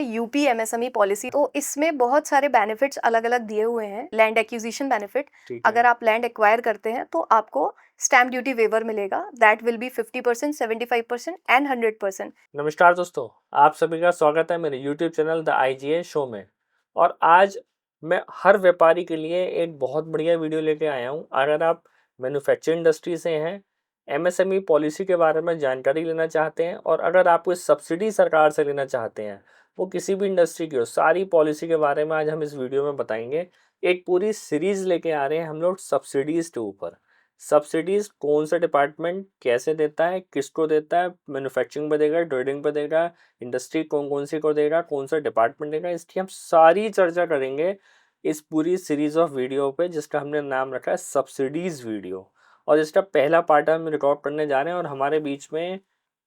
UP MSME policy, तो इसमें बहुत सारे बेनिफिट्स अलग अलग दिए हुए हैं। लैंड एक्विजिशन बेनिफिट, अगर आप लैंड एक्वायर करते हैं तो आपको स्टैम्प ड्यूटी वेवर मिलेगा, दैट विल बी 50%, 75% एंड 100%। नमस्कार दोस्तों, आप सभी का स्वागत है मेरे YouTube channel the IgA show में। और आज मैं हर व्यापारी के लिए एक बहुत बढ़िया वीडियो लेके आया हूँ। अगर आप मैन्युफैक्चरिंग इंडस्ट्री से हैं, एमएसएमई पॉलिसी के बारे में जानकारी लेना चाहते हैं, और अगर आप कोई सब्सिडी सरकार से लेना चाहते हैं, वो किसी भी इंडस्ट्री की हो, सारी पॉलिसी के बारे में आज हम इस वीडियो में बताएंगे। एक पूरी सीरीज लेके आ रहे हैं हम लोग सब्सिडीज के ऊपर। सब्सिडीज कौन सा डिपार्टमेंट कैसे देता है, किसको देता है, मैन्युफैक्चरिंग पे देगा, ट्रेडिंग पे देगा, इंडस्ट्री कौन कौन सी को देगा, कौन सा डिपार्टमेंट देगा, इसकी हम सारी चर्चा करेंगे इस पूरी सीरीज ऑफ वीडियो पे, जिसका हमने नाम रखा है सब्सिडीज वीडियो। और इसका पहला पार्ट हम रिकॉर्ड करने जा रहे हैं, और हमारे बीच में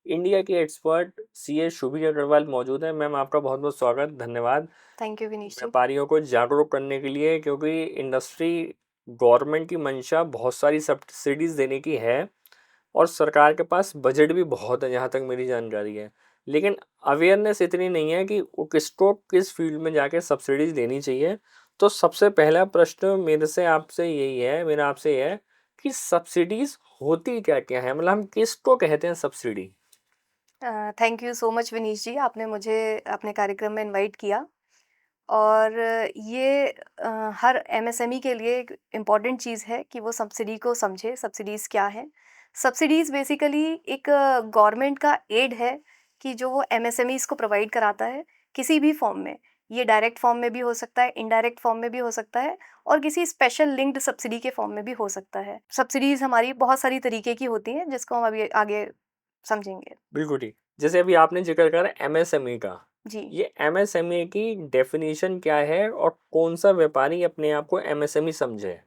इंडिया के एक्सपर्ट सीए शुभी अग्रवाल मौजूद है। मैम, आपका बहुत बहुत स्वागत, धन्यवाद। थैंक यू विनीश जी। व्यापारियों को जागरूक करने के लिए, क्योंकि इंडस्ट्री गवर्नमेंट की मंशा बहुत सारी सब्सिडीज देने की है, और सरकार के पास बजट भी बहुत है जहाँ तक मेरी जानकारी है, लेकिन अवेयरनेस इतनी नहीं है कि वो किसको किस फील्ड में जाके सब्सिडीज देनी चाहिए। तो सबसे पहला प्रश्न मेरा आपसे ये है कि सब्सिडीज होती क्या क्या है, मतलब हम किसको कहते हैं subsidy. Thank you so much Vinish ji, आपने मुझे अपने कार्यक्रम में इनवाइट किया। और ये हर एमएसएमई के लिए एक इम्पॉर्टेंट चीज़ है कि वो सब्सिडी को समझे, सब्सिडीज़ क्या है। सब्सिडीज़ बेसिकली एक गवर्नमेंट का एड है कि जो वो एमएसएमईज़ को प्रोवाइड कराता है किसी भी फॉर्म में। ये डायरेक्ट फॉर्म में भी हो सकता है, इनडायरेक्ट फॉर्म में भी हो सकता है, और किसी स्पेशल लिंक्ड सब्सिडी के फॉर्म में भी हो सकता है। सब्सिडीज़ हमारी बहुत सारी तरीके की होती हैं, जिसको हम अभी आगे समझेंगे। बिल्कुल ठीक। जैसे अभी आपने जिक्र करा एमएसएमई का, जी। ये एमएसएमई की डेफिनेशन क्या है, और कौन सा व्यापारी अपने आप को एमएसएमई समझे।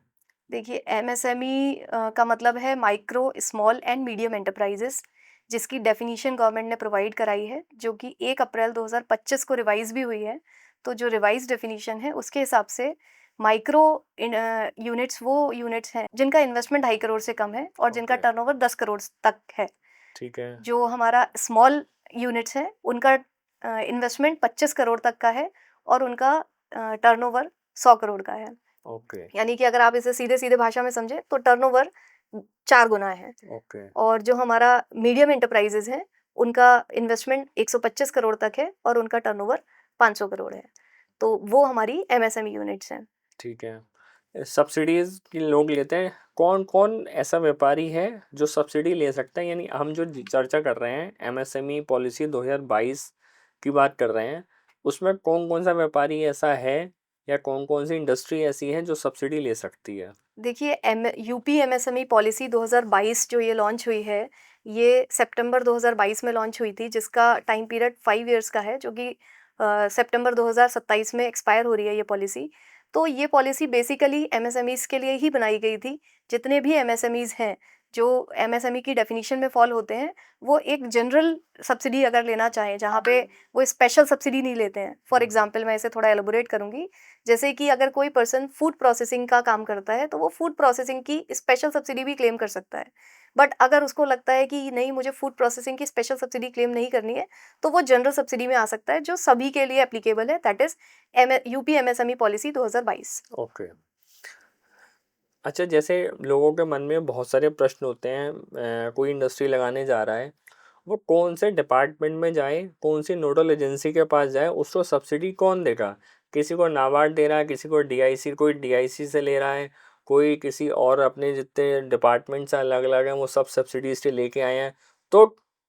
देखिए, एमएसएमई का मतलब है micro, small and medium enterprises, जिसकी डेफिनीशन गवर्नमेंट ने प्रोवाइड कराई है, जो कि 1 अप्रैल 2025 को रिवाइज़ भी हुई है। तो जो रिवाइज़ डेफिनीशन है, उसके हिसाब से माइक्रो यूनिट्स वो यूनिट्स हैं जिनका इन्वेस्टमेंट ढाई करोड़ से कम है और जिनका ओके, टर्नओवर 10 करोड़ तक है। ठीक है। जो हमारा स्मॉल यूनिट्स हैं, उनका इन्वेस्टमेंट 25 करोड़ तक का है और उनका टर्नओवर 100 करोड़ का है। ओके, यानी कि अगर आप इसे सीधे-सीधे भाषा में समझें तो टर्नओवर 4 गुना है। ओके, और जो हमारा मीडियम एंटरप्राइजेज़ हैं, उनका इन्वेस्टमेंट 125 करोड़ तक है और उनका टर्नओवर 500 करोड़ है। तो वो हमारी एमएसएमई यूनिट्स हैं। ठीक है। सब्सिडीज की लोग लेते हैं, कौन कौन ऐसा व्यापारी है जो सब्सिडी ले सकता है, यानी हम जो चर्चा कर रहे हैं एमएसएमई पॉलिसी 2022 की बात कर रहे हैं, उसमें कौन कौन सा व्यापारी ऐसा है, या कौन कौन सी इंडस्ट्री ऐसी है जो सब्सिडी ले सकती है। देखिए, यूपी एमएसएमई पॉलिसी 2022 जो ये लॉन्च हुई है, ये सितंबर 2022 में लॉन्च हुई थी, जिसका टाइम पीरियड 5 इयर्स का है, जो कि सितंबर 2027 में एक्सपायर हो रही है ये पॉलिसी। तो ये पॉलिसी बेसिकली एमएसएमईज़ के लिए ही बनाई गई थी। जितने भी एमएसएमईज़ हैं, जो एमएसएमई की डेफिनिशन में फ़ॉल होते हैं, वो एक जनरल सब्सिडी अगर लेना चाहें, जहाँ पे वो स्पेशल सब्सिडी नहीं लेते हैं। फॉर एग्ज़ाम्पल मैं इसे थोड़ा एलाबोरेट करूँगी। जैसे कि अगर कोई पर्सन फूड प्रोसेसिंग का काम करता है, तो वो फूड प्रोसेसिंग की स्पेशल सब्सिडी भी क्लेम कर सकता है। बट अगर उसको लगता है कि नहीं, मुझे फूड प्रोसेसिंग की स्पेशल सब्सिडी क्लेम नहीं करनी है, तो वो जनरल सब्सिडी में आ सकता है, जो सभी के लिए एप्लीकेबल है, that is UP MSME policy 2022। Okay. अच्छा, जैसे लोगों के मन में बहुत सारे प्रश्न होते हैं, कोई इंडस्ट्री लगाने जा रहा है, वो कौन से डिपार्टमेंट में जाए, कौन सी नोडल एजेंसी के पास जाए, उसको सब्सिडी कौन देगा। किसी को नाबार्ड दे रहा है, किसी को डीआईसी, कोई डीआईसी से ले रहा है, कोई किसी और, अपने जितने डिपार्टमेंट्स अलग अलग हैं वो सब सब्सिडीज से लेके आए हैं। तो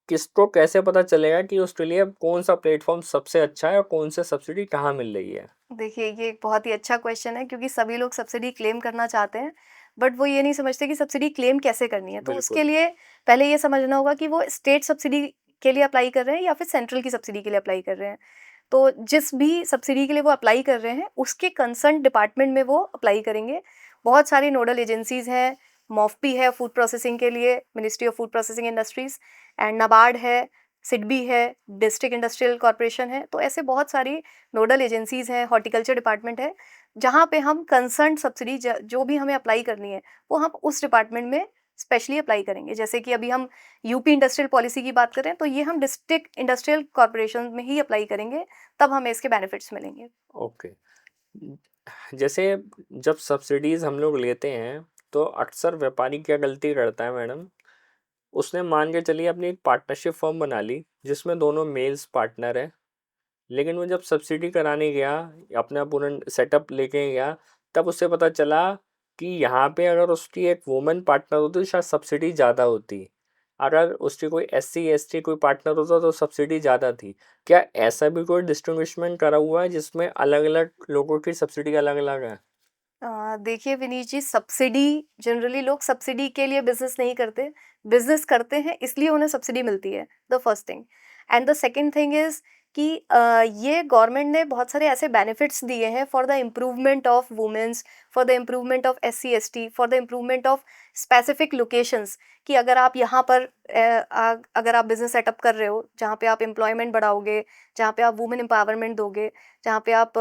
किसको कैसे पता चलेगा कि उसके लिए कौन सा प्लेटफॉर्म सबसे अच्छा है, और कौन से सब्सिडी कहाँ मिल रही है। देखिए, ये एक बहुत ही अच्छा क्वेश्चन है, क्योंकि सभी लोग सब्सिडी क्लेम करना चाहते हैं, बट वो ये नहीं समझते कि सब्सिडी क्लेम कैसे करनी है। तो उसके बिल्कुल। लिए पहले ये समझना होगा कि वो स्टेट सब्सिडी के लिए अप्लाई कर रहे हैं या फिर सेंट्रल की सब्सिडी के लिए अप्लाई कर रहे हैं। तो जिस भी सब्सिडी के लिए वो अप्लाई कर रहे हैं, उसके कंसर्न डिपार्टमेंट में वो अप्लाई करेंगे। बहुत सारी नोडल एजेंसीज़ हैं, मॉफ्पी है फूड प्रोसेसिंग के लिए, ministry of food processing industries, and NABARD है, सिडबी है, डिस्ट्रिक्ट इंडस्ट्रियल कॉर्पोरेशन है। तो ऐसे बहुत सारी नोडल एजेंसीज़ हैं, हॉर्टिकल्चर डिपार्टमेंट है, जहाँ पे हम कंसर्न सब्सिडी जो भी हमें अप्लाई करनी है, वो हम उस डिपार्टमेंट में स्पेशली अप्लाई करेंगे। जैसे कि अभी हम यूपी इंडस्ट्रियल पॉलिसी की बात करें तो ये हम डिस्ट्रिक्ट इंडस्ट्रियल कॉरपोरेशन में ही अप्लाई करेंगे, तब हमें इसके बेनिफिट्स मिलेंगे। ओके। जैसे जब सब्सिडीज हम लोग लेते हैं तो अक्सर व्यापारी क्या गलती करता है मैडम, उसने मान के चलिए अपनी एक पार्टनरशिप फर्म बना ली जिसमें दोनों मेल्स पार्टनर है, लेकिन वो जब सब्सिडी कराने गया, अपना पूरा सेटअप लेके गया, तब उससे पता चला कि यहाँ पे अगर उसकी एक वुमेन पार्टनर होती तो शायद सब्सिडी ज़्यादा होती, अगर उसकी कोई SC ST कोई पार्टनर होता तो सब्सिडी ज़्यादा थी। क्या ऐसा भी कोई डिस्टिंग्विशमेंट करा हुआ है जिसमें अलग अलग लोगों की सब्सिडी अलग अलग है? देखिए विनीत जी, सब्सिडी जनरली लोग सब्सिडी के लिए बिजनेस नहीं करते, बिजनेस करते हैं इसलिए उन्हें सब्सिडी मिलती है, the first thing. And the second thing is कि ये गवर्नमेंट ने बहुत सारे ऐसे बेनिफिट्स दिए हैं for the improvement of womens, for the improvement of SC ST, for the improvement of specific locations, कि अगर आप यहाँ पर अगर आप बिजनेस सेटअप कर रहे हो जहाँ पे आप एम्प्लॉयमेंट बढ़ाओगे, जहाँ पे आप वुमेन एम्पावरमेंट दोगे, जहाँ पे आप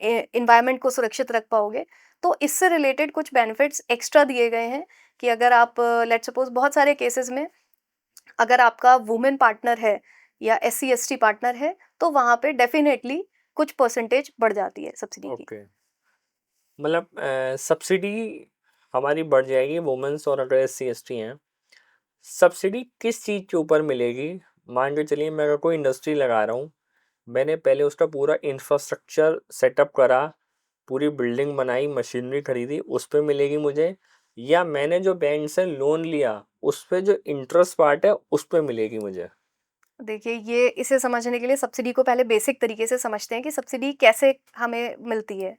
इन्वायरमेंट को सुरक्षित रख पाओगे, तो इससे रिलेटेड कुछ बेनिफिट्स एक्स्ट्रा दिए गए हैं कि अगर आप लेट्स सपोज बहुत सारे केसेस में अगर आपका वुमेन पार्टनर है या SC ST पार्टनर है तो वहाँ पे डेफिनेटली कुछ परसेंटेज बढ़ जाती है सब्सिडी की। ओके, मतलब सब्सिडी हमारी बढ़ जाएगी वुमेन्स और अगर SC ST हैं। सब्सिडी किस चीज़ के ऊपर मिलेगी? मान के चलिए मैं अगर कोई इंडस्ट्री लगा रहा हूँ, मैंने पहले उसका पूरा इंफ्रास्ट्रक्चर सेटअप करा, पूरी बिल्डिंग बनाई, मशीनरी खरीदी, उस पे मिलेगी मुझे, या मैंने जो बैंक से लोन लिया उस पे जो इंटरेस्ट पार्ट है उस पे मिलेगी मुझे? देखिए, ये इसे समझने के लिए सब्सिडी को पहले बेसिक तरीके से समझते हैं कि सब्सिडी कैसे हमें मिलती है।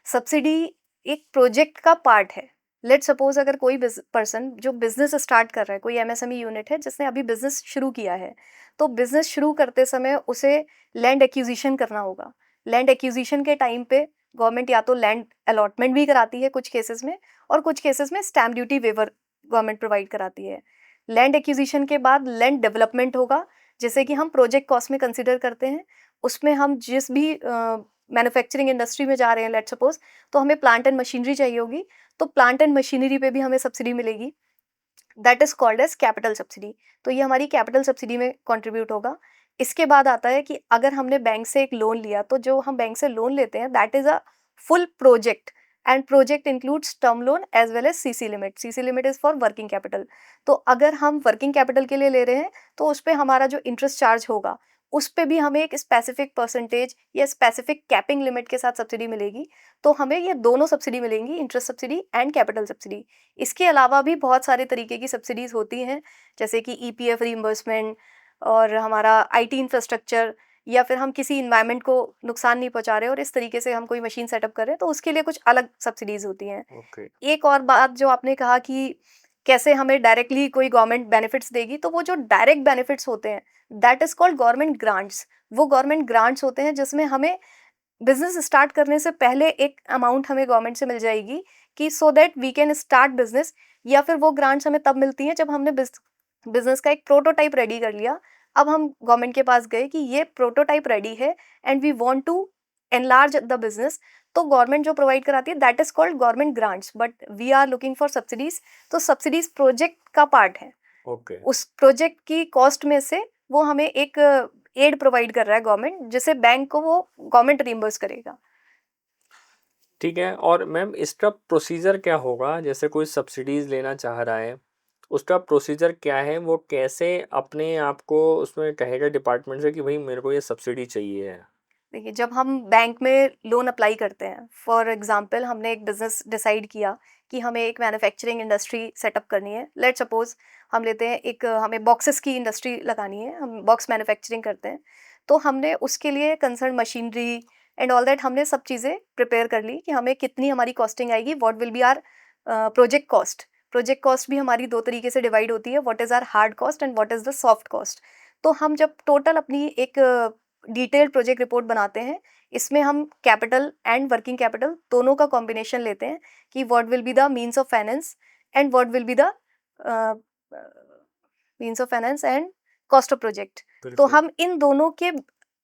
सब्सिडी एक प्रोजेक्ट का पार्ट है। लेट्स सपोज अगर कोई पर्सन जो बिजनेस स्टार्ट कर रहा है, कोई MSME यूनिट है जिसने अभी बिजनेस शुरू किया है, तो बिजनेस शुरू करते समय उसे लैंड एक्विजिशन करना होगा। लैंड एक्विजिशन के टाइम पे गवर्नमेंट या तो लैंड अलॉटमेंट भी कराती है कुछ केसेस में, और कुछ केसेस में stamp duty waiver government provide कराती है। लैंड एक्विजिशन के बाद लैंड डेवलपमेंट होगा, जैसे कि हम प्रोजेक्ट कॉस्ट में कंसिडर करते हैं। उसमें हम जिस भी मैन्युफैक्चरिंग इंडस्ट्री में जा रहे हैं लेट्स सपोज, तो हमें प्लांट एंड मशीनरी चाहिए होगी, तो प्लांट एंड मशीनरी पे भी हमें सब्सिडी मिलेगी, that is called as capital subsidy. तो ये हमारी कैपिटल सब्सिडी में कंट्रीब्यूट होगा। इसके बाद आता है कि अगर हमने बैंक से एक लोन लिया, तो जो हम बैंक से लोन लेते हैं that is a full project, and project includes term loan as well as CC limit. CC limit is for working capital. तो अगर हम वर्किंग कैपिटल के लिए ले रहे हैं तो उस पर हमारा जो इंटरेस्ट चार्ज होगा उस पे भी हमें एक स्पेसिफिक परसेंटेज या स्पेसिफिक कैपिंग लिमिट के साथ सब्सिडी मिलेगी। तो हमें ये दोनों सब्सिडी मिलेंगी, interest subsidy and capital subsidy. इसके अलावा भी बहुत सारे तरीके की सब्सिडीज होती हैं, जैसे कि EPF रीइंबर्समेंट, और हमारा IT इंफ्रास्ट्रक्चर, या फिर हम किसी इन्वायरमेंट को नुकसान नहीं पहुंचा रहे और इस तरीके से हम कोई मशीन सेटअप कर रहे हैं, तो उसके लिए कुछ अलग सब्सिडीज होती हैं। ओके। एक और बात जो आपने कहा कि कैसे हमें डायरेक्टली कोई गवर्नमेंट बेनिफिट्स देगी, तो वो जो डायरेक्ट बेनिफिट्स होते हैं that is called government grants. वो गवर्नमेंट ग्रांट्स होते हैं जिसमें हमें बिजनेस स्टार्ट करने से पहले एक अमाउंट हमें गवर्नमेंट से मिल जाएगी कि so that we can start business. या फिर वो ग्रांट्स हमें तब मिलती हैं जब हमने बिजनेस का एक प्रोटोटाइप रेडी कर लिया। अब हम गवर्नमेंट के पास गए कि ये प्रोटोटाइप रेडी है and we want to enlarge the business, तो गवर्नमेंट जो प्रोवाइड कराती है that is called government grants, but we are looking for subsidies. तो सब्सिडीज प्रोजेक्ट का पार्ट है। ओके। उस प्रोजेक्ट की कॉस्ट में से वो हमें एक एड प्रोवाइड कर रहा है गवर्नमेंट, जिसे बैंक को वो गवर्नमेंट रिइंबर्स करेगा। ठीक है, और मैम इसका प्रोसीजर क्या होगा? जैसे कोई सब्सिडीज लेना चाह रहा है, उसका प्रोसीजर क्या है? वो कैसे अपने आप को उसमें कहेगा डिपार्टमेंट से कि भाई मेरे को ये सब्सिडी चाहिए है? देखिए, जब हम बैंक में लोन अप्लाई करते हैं, फॉर एग्जांपल हमने एक बिजनेस डिसाइड किया कि हमें एक मैन्युफैक्चरिंग इंडस्ट्री सेटअप करनी है। लेट्स सपोज हम लेते हैं एक हमें बॉक्सेस की इंडस्ट्री लगानी है, हम बॉक्स मैन्युफैक्चरिंग करते हैं। तो हमने उसके लिए concern machinery and all that हमने सब चीज़ें प्रिपेयर कर ली कि हमें कितनी हमारी कॉस्टिंग आएगी, what will be our project cost. Project cost भी हमारी दो तरीके से डिवाइड होती है, what is our hard cost and what is the soft cost. तो हम जब टोटल अपनी एक डिटेल्ड प्रोजेक्ट रिपोर्ट बनाते हैं, इसमें हम कैपिटल एंड वर्किंग कैपिटल दोनों का कॉम्बिनेशन लेते हैं कि what will be the means of finance and what will be the means of finance and cost of project. तो बिल्कुल। हम इन दोनों के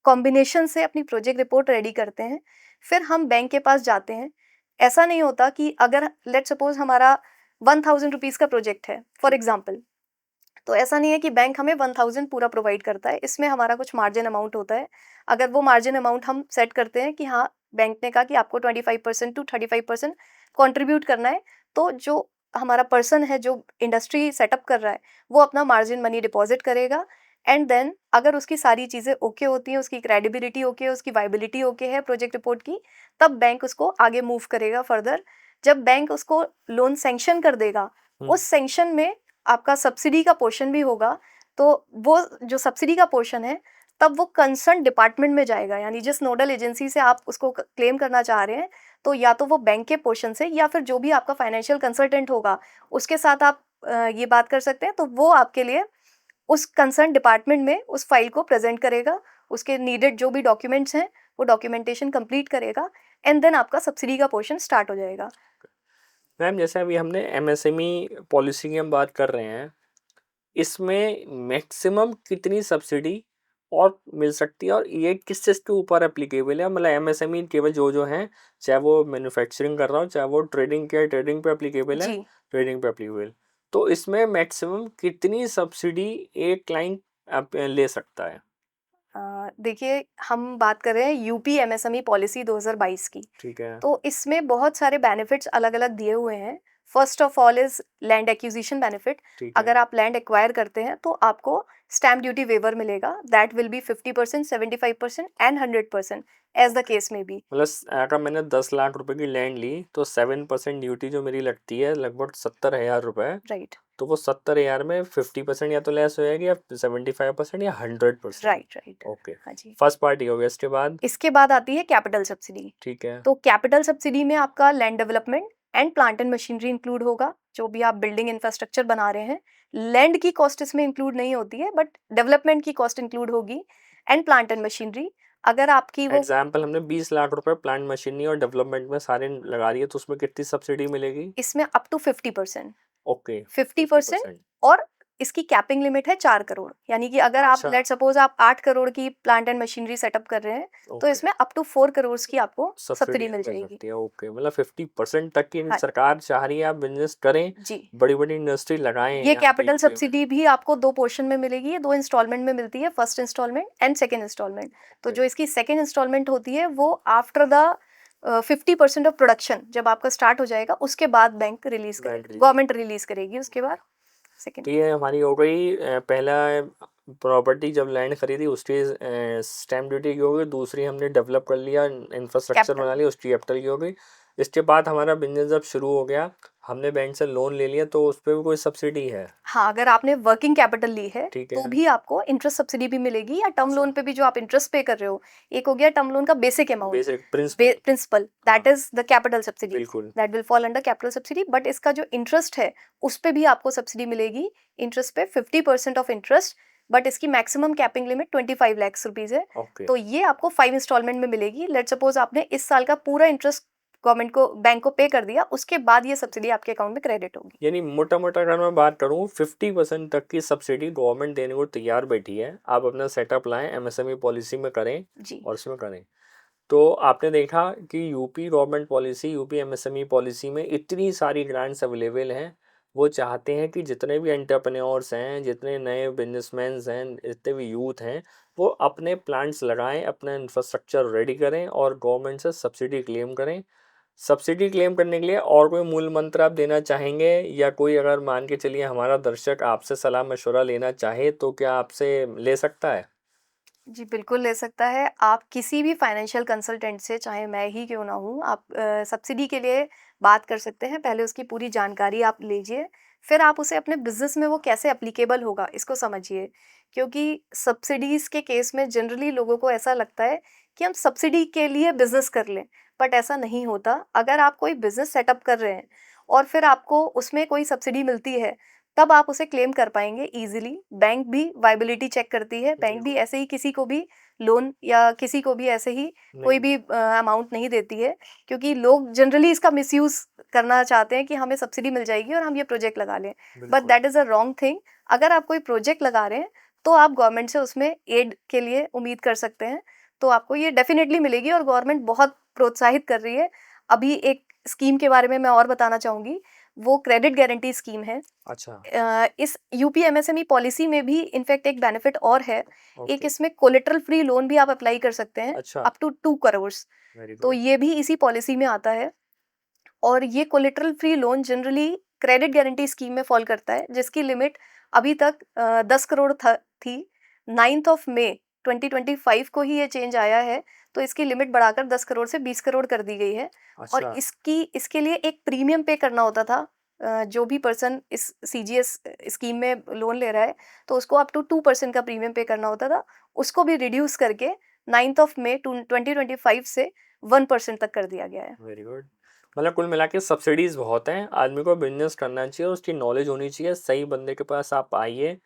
कॉम्बिनेशन से अपनी प्रोजेक्ट रिपोर्ट रेडी करते हैं। फिर हम बैंक के पास जाते हैं। ऐसा नहीं होता कि अगर लेट्स सपोज हमारा ₹1000 का प्रोजेक्ट है फॉर एग्जांपल, तो ऐसा नहीं है कि बैंक हमें 1000 पूरा प्रोवाइड करता है, इसमें हमारा कुछ मार्जिन अमाउंट होता है। अगर वो मार्जिन अमाउंट हम सेट करते हैं कि हाँ, बैंक ने कहा कि आपको 25% टू 35% कंट्रीब्यूट करना है, तो जो हमारा पर्सन है जो इंडस्ट्री सेटअप कर रहा है, वो अपना मार्जिन मनी डिपॉजिट करेगा। एंड देन अगर उसकी सारी चीज़ें ओके होती हैं, उसकी क्रेडिबिलिटी ओके है, उसकी वाइबिलिटी ओके है प्रोजेक्ट रिपोर्ट की, तब बैंक उसको आगे मूव करेगा फर्दर। जब बैंक उसको लोन सैंक्शन कर देगा, उस सैंक्शन में आपका सब्सिडी का पोर्शन भी होगा, तो वो जो सब्सिडी का पोर्शन है, तब वो कंसर्न डिपार्टमेंट में जाएगा, यानी जिस नोडल एजेंसी से आप उसको क्लेम करना चाह रहे हैं, तो या तो वो बैंक के पोर्शन से या फिर जो भी आपका फाइनेंशियल कंसल्टेंट होगा उसके साथ आप ये बात कर सकते हैं, तो वो आपके लिए उस कंसर्न डिपार्टमेंट में उस फाइल को प्रेजेंट करेगा, उसके नीडेड जो भी डॉक्यूमेंट्स हैं वो डॉक्यूमेंटेशन कंप्लीट करेगा, एंड देन आपका सब्सिडी का पोर्शन स्टार्ट हो जाएगा। मैम जैसे अभी हमने एमएसएमई पॉलिसी की हम बात कर रहे हैं, इसमें मैक्सिमम कितनी सब्सिडी और मिल सकती है और ये किस चीज़ के ऊपर एप्लीकेबल है? मतलब एमएसएमई केवल जो हैं, चाहे वो मैन्युफैक्चरिंग कर रहा हो, चाहे वो ट्रेडिंग के ट्रेडिंग पे एप्लीकेबल है, जी ट्रेडिंग पे एप्लीकेबल। तो इसमें मैक्सिमम कितनी सब्सिडी एक क्लाइंट ले सकता है? देखिए, हम बात कर रहे हैं यूपी एमएसएमई पॉलिसी 2022 की। ठीक है, तो इसमें बहुत सारे बेनिफिट्स अलग-अलग दिए हुए हैं। First of all is land acquisition benefit. ठीक है। अगर आप लैंड एक्वायर करते हैं तो आपको स्टैम्प ड्यूटी वेवर मिलेगा। That will be 50%, 75% and 100% as the case में बी। मतलब अगर मैंने 10 लाख रुपए की लैंड ली तो 7% ड्यूटी जो मेरी लगती है लगभग 70,000 रुपए। राइट, तो वो 70,000 में 50% या तो लेस हो जाएगी या 75% या 100%। Right, right. ओके, हाँ जी। फर्स्ट पार्टी हो गया। इसके बाद? इसके बाद आती है कैपिटल सब्सिडी। ठीक है, तो कैपिटल सब्सिडी में आपका land development and plant and machinery include होगा, जो भी आप बिल्डिंग इंफ्रास्ट्रक्चर बना रहे हैं। लैंड की कॉस्ट इसमें इंक्लूड नहीं होती है, बट डेवलपमेंट की कॉस्ट इंक्लूड होगी एंड प्लांट एंड मशीनरी। अगर आपकी वो एग्जाम्पल हमने 20 लाख रुपए प्लांट मशीनरी और डेवलपमेंट में सारे लगा दिए तो उसमें कितनी सब्सिडी मिलेगी? इसमें अप टू 50%, ओके, 50%। 50%। और इसकी कैपिंग लिमिट है 4 करोड़, यानी कि अगर आप अच्छा, लेट सपोज आप 8 करोड़ की प्लांट एंड मशीनरी सेटअप कर रहे हैं, तो ओके, इसमें अप टू 4 करोड़ की आपको सब्सिडी सब्सिडी मिल मिल जाएगी। सकती है। ओके, मतलब 50% तक की हाँ सरकार चाह रही है आप बिजनेस करें, जी। बड़ी बड़ी इंडस्ट्री लगाएं ये यहाँ पे कैपिटल यूपी में। सब्सिडी भी आपको 2 पोर्शन में मिलेगी, ये 2 इंस्टॉलमेंट में मिलती है, first installment and second installment. तो ओके, जो इसकी सेकंड इंस्टॉलमेंट होती है वो आफ्टर द 50% ऑफ प्रोडक्शन जब आपका स्टार्ट हो जाएगा, उसके बाद बैंक रिलीज बैंक करेगी, रिलीज। गवर्नमेंट रिलीज करेगी उसके बाद तो सेकंड। ये हमारी हो गई पहला प्रॉपर्टी जब लैंड खरीदी उसकी स्टैम्प ड्यूटी की हो गई, दूसरी हमने डेवलप कर लिया, इंफ्रास्ट्रक्चर कैपिटल। बना लिया, उसकी कैपिटल की हो गई। इसके बाद हमारा बिजनेस जब शुरू हो गया, हमने बैंक से लोन ले लिया, तो उस पर भी कोई सब्सिडी है? हाँ, अगर आपने वर्किंग कैपिटल ली है ठीक तो है, भी आपको इंटरेस्ट सब्सिडी भी मिलेगी, या टर्म अच्छा, लोन पे भी जो आप इंटरेस्ट पे कर रहे हो। एक हो गया टर्म लोन का basic amount, basic principal. Principal, हाँ, that is the capital subsidy, बिल्कुल। That will fall under capital subsidy. But इसका जो इंटरेस्ट है उस पे भी आपको सब्सिडी मिलेगी। इंटरेस्ट पे 50% ऑफ इंटरेस्ट, बट इसकी maximum capping limit 25 lakh rupees है। ओके, तो ये आपको 5 इंस्टॉलमेंट में मिलेगी। लेट सपोज आपने इस साल का पूरा इंटरेस्ट गवर्नमेंट को, बैंक को पे कर दिया, उसके बाद ये सब्सिडी आपके अकाउंट में क्रेडिट होगी। यानी मोटा मोटा अगर मैं बात करूँ 50% तक की सब्सिडी गवर्नमेंट देने को तैयार बैठी है। आप अपना सेटअप लाएं, एमएसएमई पॉलिसी में करें जी और इसमें करें। तो आपने देखा कि UP government policy, UP MSME policy में इतनी सारी ग्रांट्स अवेलेबल हैं। वो चाहते हैं कि जितने भी एंटरप्रेन्योर्स हैं, जितने नए बिजनेसमैन हैं, जितने भी यूथ हैं, वो अपने प्लांट्स लगाएं, अपना इंफ्रास्ट्रक्चर रेडी करें और गवर्नमेंट से सब्सिडी क्लेम करें। सब्सिडी क्लेम करने के लिए और कोई मूल मंत्र आप देना चाहेंगे, या कोई अगर मान के चलिए हमारा दर्शक आपसे सलाह मशवरा लेना चाहे तो क्या आपसे ले सकता है? जी, बिल्कुल ले सकता है। आप किसी भी फाइनेंशियल कंसल्टेंट से, चाहे मैं ही क्यों ना हूँ, आप सब्सिडी के लिए बात कर सकते हैं। पहले उसकी पूरी जानकारी आप लीजिए, फिर आप उसे अपने बिज़नेस में वो कैसे एप्लीकेबल होगा, इसको समझिए। क्योंकि सब्सिडीज़ के केस में जनरली लोगों को ऐसा लगता है कि हम सब्सिडी के लिए बिज़नेस कर लें, बट ऐसा नहीं होता। अगर आप कोई बिज़नेस सेटअप कर रहे हैं और फिर आपको उसमें कोई सब्सिडी मिलती है, तब आप उसे क्लेम कर पाएँगे ईज़िली। बैंक भी वायबिलिटी चेक करती है, बैंक भी बिल्कुल, ऐसे ही किसी को भी लोन या किसी को भी ऐसे ही कोई नहीं, भी अमाउंट नहीं देती है, क्योंकि लोग जनरली इसका मिसयूज़ करना चाहते हैं कि हमें सब्सिडी मिल जाएगी और हम ये प्रोजेक्ट लगा लें। बट बिल्कुल। That is a wrong thing. अगर आप कोई प्रोजेक्ट लगा रहे हैं, तो आप गवर्नमेंट से उसमें एड के लिए उम्मीद कर सकते हैं, तो आपको ये डेफ़िनिटली मिलेगी और गवर्नमेंट बहुत प्रोत्साहित कर रही है। अभी एक स्कीम के बारे में मैं और बताना चाहूँगी। वो क्रेडिट गारंटी स्कीम है। अच्छा। इस यूपी एमएसएमई पॉलिसी में भी इनफैक्ट एक बेनिफिट और है। एक ओके। इसमें कोलेटरल फ्री लोन भी आप अप्लाई कर सकते हैं अच्छा। Up to 2 crore. वेरी तो गुड। ये भी इसी पॉलिसी में आता है। और ये collateral free loan generally credit guarantee scheme में फॉल करता है, जिसकी लिमिट अभी तक 10 करोड़ थी। 9th ऑफ मई 2025 को ही ये चेंज आया है, तो इसकी लिमिट बढ़ाकर 10 करोड़ से 20 करोड़ कर दी गई है। और अच्छा। इसके लिए एक प्रीमियम पे करना होता था। जो भी पर्सन इस सीजीएस स्कीम में लोन ले रहा है, तो उसको अप टू 2% का प्रीमियम पे करना होता था। उसको भी रिड्यूस करके 9th ऑफ मई 2025 से 1% तक कर दिया गया है। Very good. मतलब कुल मिला के सब्सिडीज़ बहुत हैं, आदमी को बिजनेस करना चाहिए और उसकी नॉलेज होनी चाहिए, सही बंदे के पास आप आइए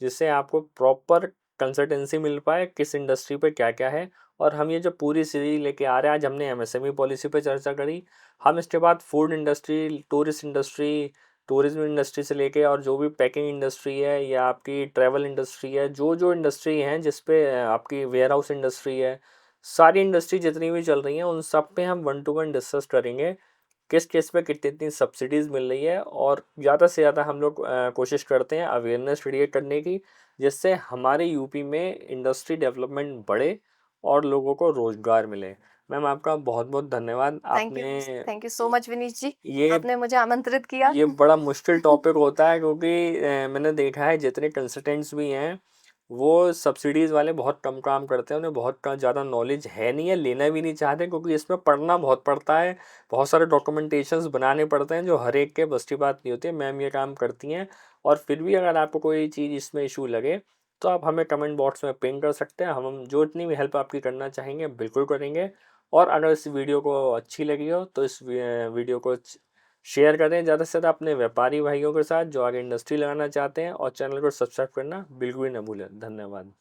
जिससे आपको प्रॉपर कंसल्टेंसी मिल पाए किस इंडस्ट्री पे क्या क्या है। और हम ये जो पूरी सीरीज लेके आ रहे हैं, आज हमने एमएसएमई पॉलिसी पे चर्चा करी, हम इसके बाद food industry, tourist industry, tourism industry से लेके और जो भी पैकिंग इंडस्ट्री है या आपकी ट्रैवल इंडस्ट्री है, जो जो इंडस्ट्री हैं जिस पे आपकी वेयर हाउस इंडस्ट्री है, सारी इंडस्ट्री जितनी भी चल रही हैं उन सब पे हम 1 to 1 डिस्कस करेंगे, किस किस पे कितनी कितनी सब्सिडीज़ मिल रही है। और ज़्यादा से ज़्यादा हम लोग कोशिश करते हैं अवेयरनेस क्रिएट करने की, जिससे हमारे यूपी में इंडस्ट्री डेवलपमेंट बढ़े और लोगों को रोज़गार मिले। मैम आपका बहुत बहुत धन्यवाद, थैंक यू। आपने thank you so much Vinish ji. ये आपने मुझे आमंत्रित किया। ये बड़ा मुश्किल टॉपिक होता है क्योंकि मैंने देखा है जितने कंसल्टेंट्स भी हैं वो सब्सिडीज़ वाले बहुत कम काम करते हैं, उन्हें बहुत कम ज़्यादा नॉलेज है नहीं है, लेना भी नहीं चाहते क्योंकि इसमें पढ़ना बहुत पड़ता है, बहुत सारे डॉक्यूमेंटेशंस बनाने पड़ते हैं जो हर एक के बस की बात नहीं होती है। मैम ये काम करती हैं। और फिर भी अगर आपको कोई चीज़ इसमें इशू लगे तो आप हमें कमेंट बॉक्स में पिन कर सकते हैं, हम जो इतनी भी हेल्प आपकी करना चाहेंगे बिल्कुल करेंगे। और अगर इस वीडियो को अच्छी लगी हो तो इस वीडियो को शेयर करें ज़्यादा से ज़्यादा अपने व्यापारी भाइयों के साथ जो आगे इंडस्ट्री लगाना चाहते हैं, और चैनल को सब्सक्राइब करना बिल्कुल भी ना भूलें। धन्यवाद।